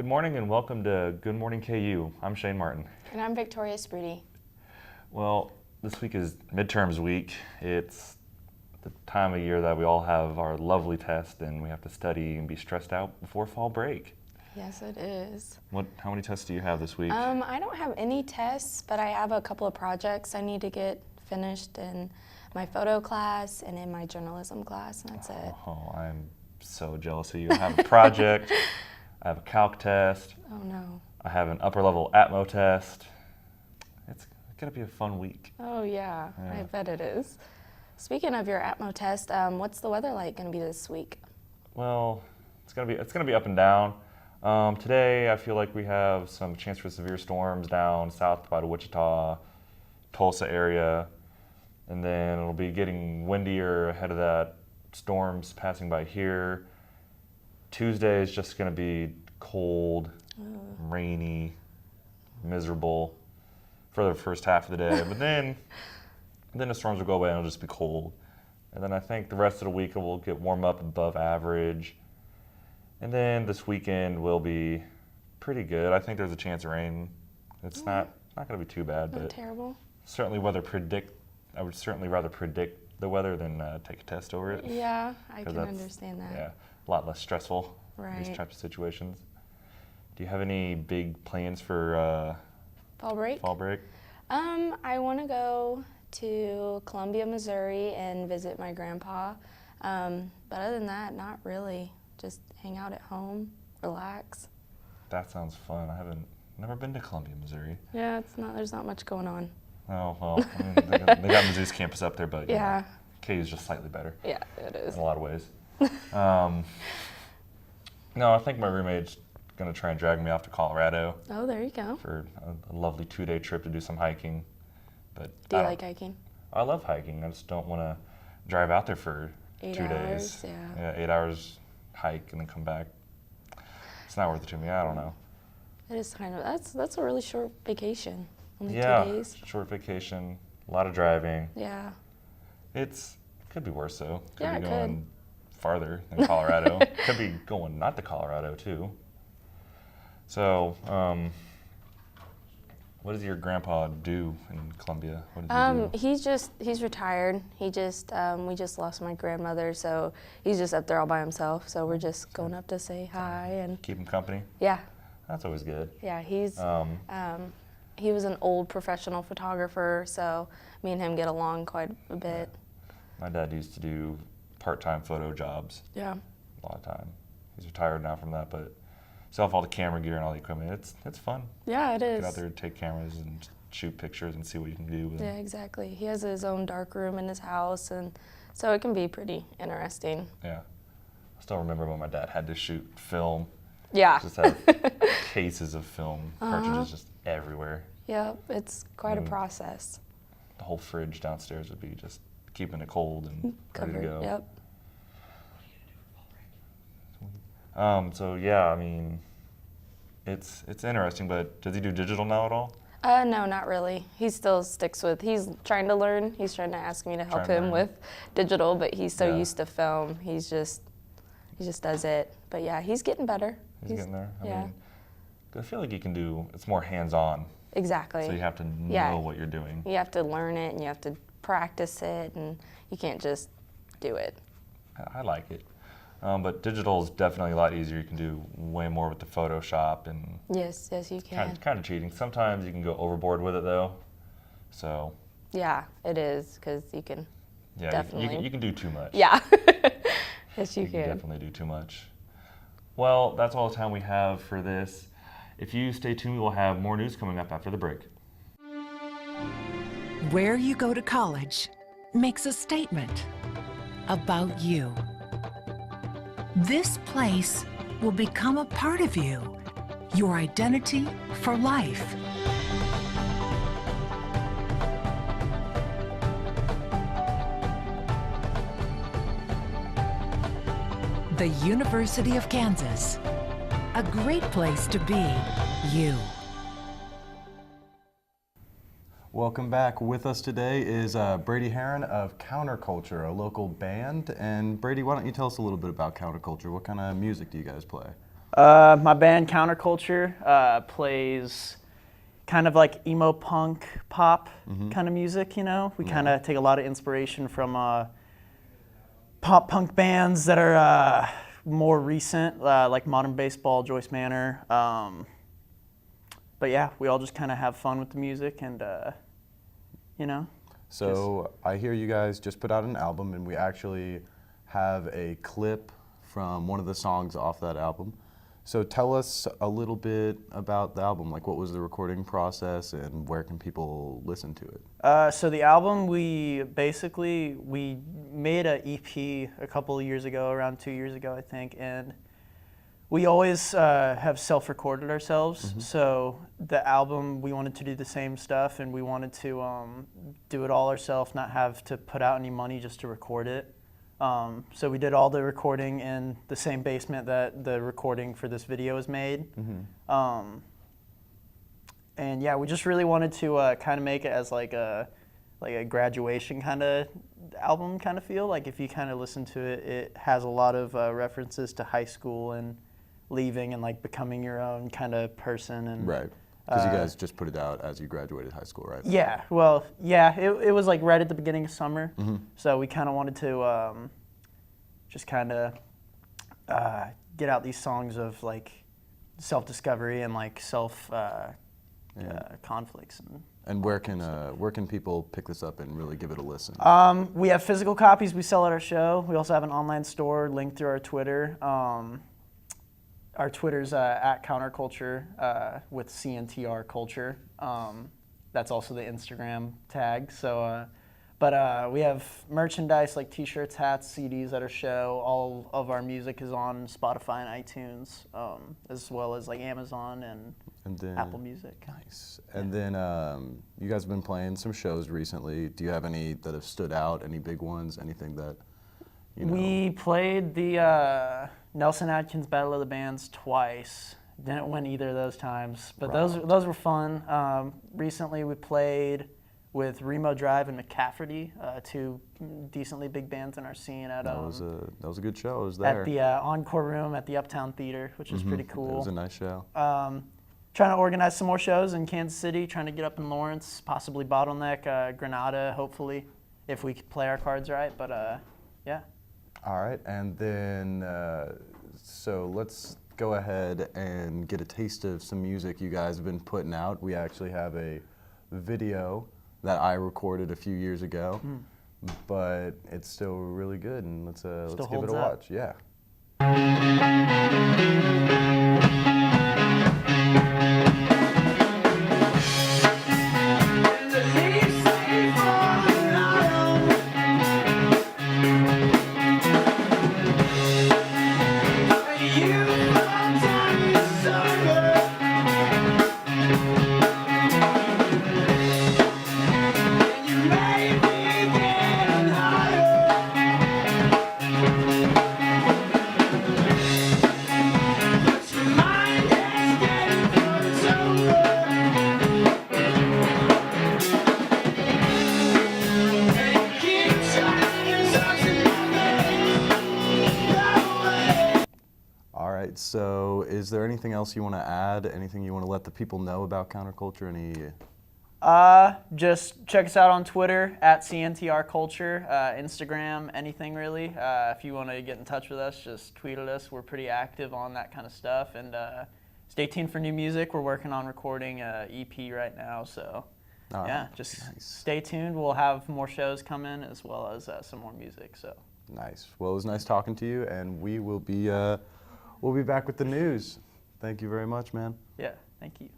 Good morning and welcome to Good Morning KU. I'm Shane Martin. And I'm Victoria Brady. Well, this week is midterms week. It's the time of year that we all have our lovely test and we have to study and be stressed out before fall break. Yes, it is. How many tests do you have this week? I don't have any tests, but I have a couple of projects I need to get finished in my photo class and in my journalism class, and that's it. Oh, I'm so jealous of you. I have a project. I have a calc test. Oh no. I have an upper level Atmo test. It's gonna be a fun week. Oh yeah, I bet it is. Speaking of your Atmo test, what's the weather like gonna be this week? Well, it's gonna be up and down. Today I feel like we have some chance for severe storms down south by the Wichita, Tulsa area, and then it'll be getting windier ahead of that. Storms passing by here. Tuesday is just gonna be cold, rainy, miserable for the first half of the day, but then the storms will go away and it'll just be cold. And then I think the rest of the week it will get warm up above average. And then this weekend will be pretty good. I think there's a chance of rain. It's not going to be too bad, Not but terrible. I would certainly rather predict the weather than take a test over it. Yeah, I can understand that. Yeah, a lot less stressful. Right. These types of situations. Do you have any big plans for Fall break? fall break? I want to go to Columbia, Missouri and visit my grandpa. But other than that, not really. Just hang out at home, relax. That sounds fun. Never been to Columbia, Missouri. Yeah, there's not much going on. Oh, well, I mean, they got Mizzou's campus up there, but Yeah. KU is just slightly better Yeah, it is. in a lot of ways. No, I think my roommate's going to try and drag me off to Colorado Oh, there you go. for a lovely 2-day trip to do some hiking. But Do you like hiking? I love hiking. I just don't want to drive out there for 8 2 hours, days. yeah. 8 hours hike and then come back. It's not worth it to me. I don't know. It is kind of, that's a really short vacation. Only 2 Yeah, days. short vacation, a lot of driving. Yeah. It could be worse though. Could Yeah, be it going farther than Colorado. Could be going not to Colorado too. So, what does your grandpa do in Columbia? What does he do? He's retired. We just lost my grandmother, so he's just up there all by himself. So we're just going up to say hi and Keep him company? yeah. That's always good. Yeah, he was an old professional photographer, so me and him get along quite a bit. My dad used to do part-time photo jobs Yeah. a lot of time. He's retired now from that, but still have all the camera gear and all the equipment. It's fun. Yeah, it is. Get out there, take cameras, and shoot pictures and see what you can do with them. Yeah, exactly. He has his own dark room in his house, and so it can be pretty interesting. Yeah. I still remember when my dad had to shoot film. Yeah. Just have cases of film cartridges just everywhere. Yeah, it's quite a process. The whole fridge downstairs would be just keeping it cold and ready to go. Yep. So yeah, I mean, it's interesting, but does he do digital now at all? No, not really. He still sticks with, he's trying to learn. He's trying to ask me to help him with digital, but he's so used to film. He just does it. But yeah, he's getting better. He's getting there. I yeah. mean, I feel like it's more hands-on. Exactly. So you have to know what you're doing. You have to learn it and you have to practice it, and you can't just do it. I like it. But digital is definitely a lot easier. You can do way more with the Photoshop and Yes, you can. kind of cheating. Sometimes you can go overboard with it though. So Yeah, it is, because you can definitely. you can do too much. Yeah. Yes, you You can can. definitely do too much. Well, that's all the time we have for this. If you stay tuned, we will have more news coming up after the break. Where you go to college makes a statement about you. This place will become a part of you, your identity for life. The University of Kansas, a great place to be you. Welcome back. With us today is Brady Herron of Counterculture, a local band. And Brady, why don't you tell us a little bit about Counterculture? What kind of music do you guys play? My band Counterculture plays kind of like emo punk pop kind of music, you know? We kind of take a lot of inspiration from pop punk bands that are more recent, like Modern Baseball, Joyce Manor. But yeah, we all just kind of have fun with the music and, you know. So I hear you guys just put out an album, and we actually have a clip from one of the songs off that album. So tell us a little bit about the album. Like, what was the recording process, and where can people listen to it? So the album, we made an EP a couple of years ago, around 2 years ago, I think, and we always have self-recorded ourselves. So the album, we wanted to do the same stuff, and we wanted to do it all ourselves, not have to put out any money just to record it. So we did all the recording in the same basement that the recording for this video is made. And yeah, we just really wanted to kind of make it as like a graduation kind of album kind of feel. Like if you kind of listen to it, it has a lot of references to high school and leaving and like becoming your own kind of person. And Right. Because you guys just put it out as you graduated high school, right? yeah, well, yeah, it was like right at the beginning of summer. So we kind of wanted to just kind of get out these songs of like self-discovery and like conflicts. And where can people pick this up and really give it a listen? We have physical copies we sell at our show. We also have an online store linked through our Twitter. Our Twitter's at Counterculture with CNTR Culture. That's also the Instagram tag. So, but we have merchandise like T-shirts, hats, CDs at our show. All of our music is on Spotify and iTunes, as well as like Amazon and then, Apple Music. Nice. And then you guys have been playing some shows recently. Do you have any that have stood out? Any big ones? Anything that you know? We played the Nelson Atkins Battle of the Bands twice. Didn't win either of those times, but those were fun. Recently we played with Remo Drive and McCafferty, two decently big bands in our scene. At that was a good show. I was there at the Encore Room at the Uptown Theater, which is pretty cool. It was a nice show. Trying to organize some more shows in Kansas City. Trying to get up in Lawrence, possibly Bottleneck, Granada, hopefully, if we play our cards right. But yeah. All right, and then so let's go ahead and get a taste of some music you guys have been putting out. We actually have a video that I recorded a few years ago, but it's still really good, and let's give it a watch. Yeah. So is there anything else you want to add? Anything you want to let the people know about Counterculture? Just check us out on Twitter at CNTR Culture, Instagram, anything really. If you want to get in touch with us, just tweet at us. We're pretty active on that kind of stuff. And stay tuned for new music. We're working on recording an EP right now. So yeah, just stay tuned. We'll have more shows coming as well as some more music. So nice. Well, it was nice talking to you, and we will be we'll be back with the news. Thank you very much, man. Yeah, thank you.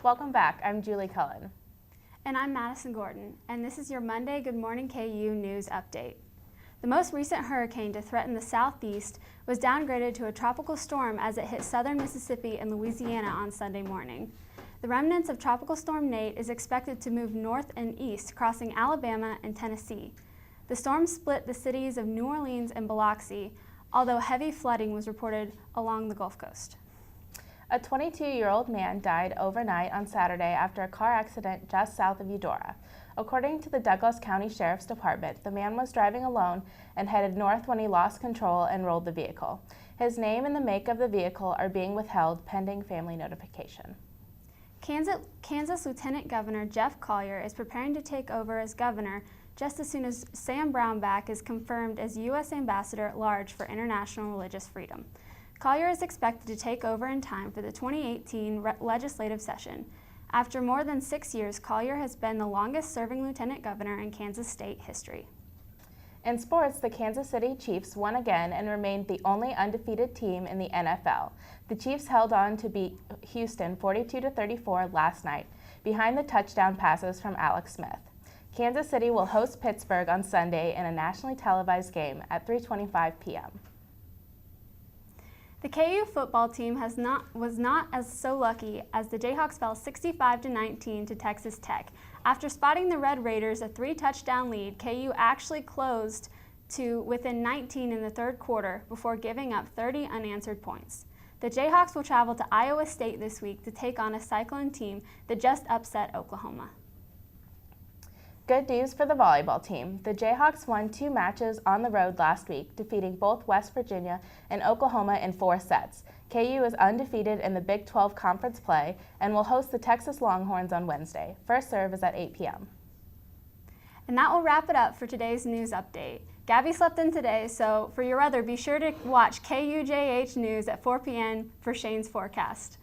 Welcome back. I'm Julie Cullen. And I'm Madison Gordon, and this is your Monday Good Morning KU News Update. The most recent hurricane to threaten the southeast was downgraded to a tropical storm as it hit southern Mississippi and Louisiana on Sunday morning. The remnants of Tropical Storm Nate is expected to move north and east, crossing Alabama and Tennessee. The storm split the cities of New Orleans and Biloxi, although heavy flooding was reported along the Gulf Coast. A 22-year-old man died overnight on Saturday after a car accident just south of Eudora. According to the Douglas County Sheriff's Department, the man was driving alone and headed north when he lost control and rolled the vehicle. His name and the make of the vehicle are being withheld pending family notification. Kansas Lieutenant Governor Jeff Collier is preparing to take over as governor just as soon as Sam Brownback is confirmed as U.S. Ambassador at Large for International Religious Freedom. Collier is expected to take over in time for the 2018 legislative session. After more than 6 years, Collier has been the longest-serving lieutenant governor in Kansas state history. In sports, the Kansas City Chiefs won again and remained the only undefeated team in the NFL. The Chiefs held on to beat Houston 42-34 last night, behind the touchdown passes from Alex Smith. Kansas City will host Pittsburgh on Sunday in a nationally televised game at 3:25 p.m. The KU football team was not as so lucky as the Jayhawks fell 65-19 to Texas Tech. After spotting the Red Raiders a 3-touchdown lead, KU actually closed to within 19 in the third quarter before giving up 30 unanswered points. The Jayhawks will travel to Iowa State this week to take on a Cyclone team that just upset Oklahoma. Good news for the volleyball team. The Jayhawks won 2 matches on the road last week, defeating both West Virginia and Oklahoma in 4 sets. KU is undefeated in the Big 12 conference play and will host the Texas Longhorns on Wednesday. First serve is at 8 p.m. And that will wrap it up for today's news update. Gabby slept in today, so for your weather, be sure to watch KUJH News at 4 p.m. for Shane's forecast.